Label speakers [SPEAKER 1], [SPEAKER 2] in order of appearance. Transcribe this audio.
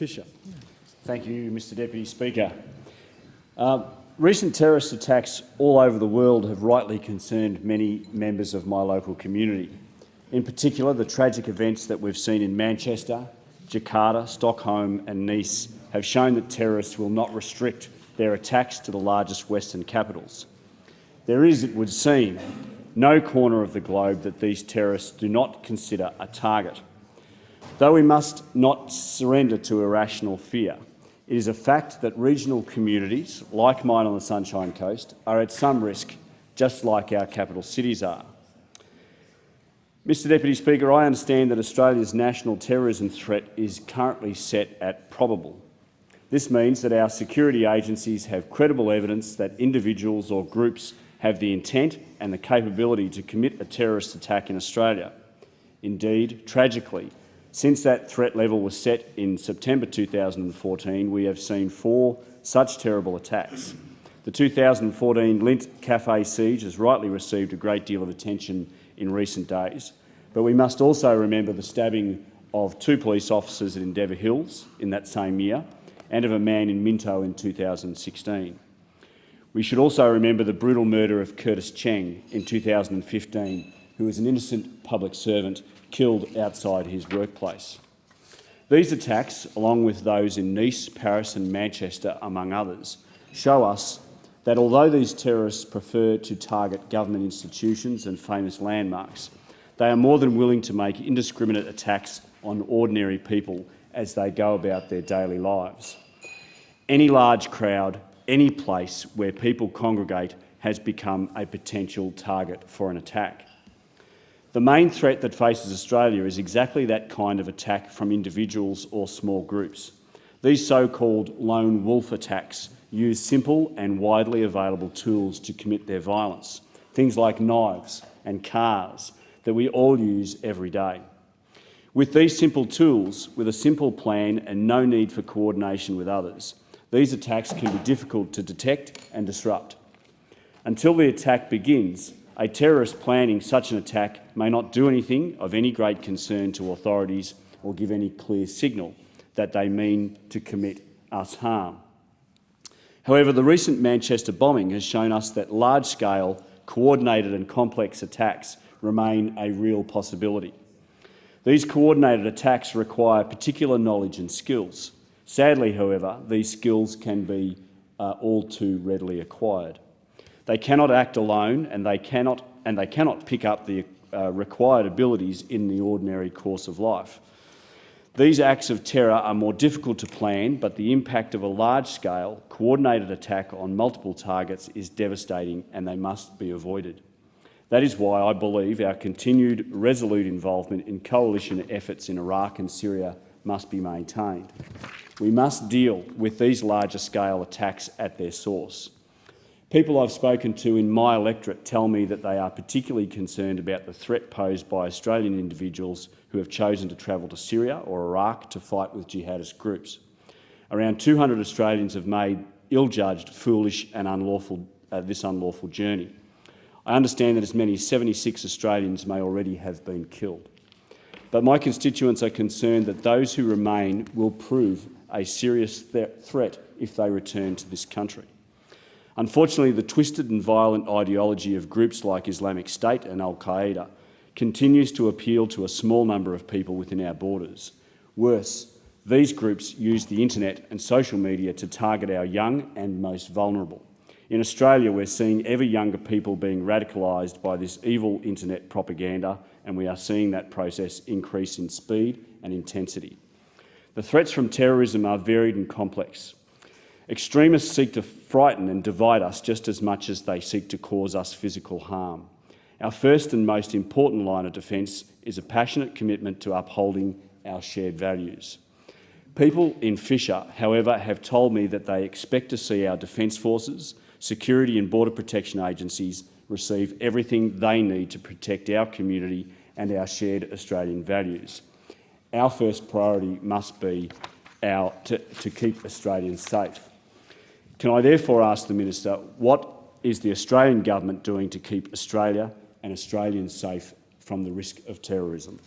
[SPEAKER 1] Fisher.
[SPEAKER 2] Thank you, Mr Deputy Speaker. Recent terrorist attacks all over the world have rightly concerned many members of my local community. In particular, the tragic events that we've seen in Manchester, Jakarta, Stockholm and Nice have shown that terrorists will not restrict their attacks to the largest Western capitals. There is, it would seem, no corner of the globe that these terrorists do not consider a target. Though we must not surrender to irrational fear, it is a fact that regional communities, like mine on the Sunshine Coast, are at some risk, just like our capital cities are. Mr Deputy Speaker, I understand that Australia's national terrorism threat is currently set at probable. This means that our security agencies have credible evidence that individuals or groups have the intent and the capability to commit a terrorist attack in Australia. Indeed, tragically, since that threat level was set in September 2014, we have seen 4 such terrible attacks. The 2014 Lint Cafe siege has rightly received a great deal of attention in recent days, but we must also remember the stabbing of 2 police officers at Endeavour Hills in that same year and of a man in Minto in 2016. We should also remember the brutal murder of Curtis Cheng in 2015, who was an innocent public servant killed outside his workplace. These attacks, along with those in Nice, Paris and Manchester, among others, show us that although these terrorists prefer to target government institutions and famous landmarks, they are more than willing to make indiscriminate attacks on ordinary people as they go about their daily lives. Any large crowd, any place where people congregate has become a potential target for an attack. The main threat that faces Australia is exactly that kind of attack from individuals or small groups. These so-called lone wolf attacks use simple and widely available tools to commit their violence, things like knives and cars that we all use every day. With these simple tools, with a simple plan and no need for coordination with others, these attacks can be difficult to detect and disrupt. Until the attack begins, a terrorist planning such an attack may not do anything of any great concern to authorities or give any clear signal that they mean to commit us harm. However, the recent Manchester bombing has shown us that large-scale, coordinated and complex attacks remain a real possibility. These coordinated attacks require particular knowledge and skills. Sadly, however, these skills can be all too readily acquired. They cannot act alone and they cannot pick up the required abilities in the ordinary course of life. These acts of terror are more difficult to plan, but the impact of a large-scale, coordinated attack on multiple targets is devastating and they must be avoided. That is why I believe our continued resolute involvement in coalition efforts in Iraq and Syria must be maintained. We must deal with these larger-scale attacks at their source. People I've spoken to in my electorate tell me that they are particularly concerned about the threat posed by Australian individuals who have chosen to travel to Syria or Iraq to fight with jihadist groups. Around 200 Australians have made ill-judged, foolish and this unlawful journey. I understand that as many as 76 Australians may already have been killed. But my constituents are concerned that those who remain will prove a serious threat if they return to this country. Unfortunately, the twisted and violent ideology of groups like Islamic State and Al-Qaeda continues to appeal to a small number of people within our borders. Worse, these groups use the internet and social media to target our young and most vulnerable. In Australia, we're seeing ever younger people being radicalised by this evil internet propaganda, and we are seeing that process increase in speed and intensity. The threats from terrorism are varied and complex. Extremists seek to frighten and divide us just as much as they seek to cause us physical harm. Our first and most important line of defence is a passionate commitment to upholding our shared values. People in Fisher, however, have told me that they expect to see our defence forces, security and border protection agencies receive everything they need to protect our community and our shared Australian values. Our first priority must be to keep Australians safe. Can I therefore ask the Minister, what is the Australian government doing to keep Australia and Australians safe from the risk of terrorism?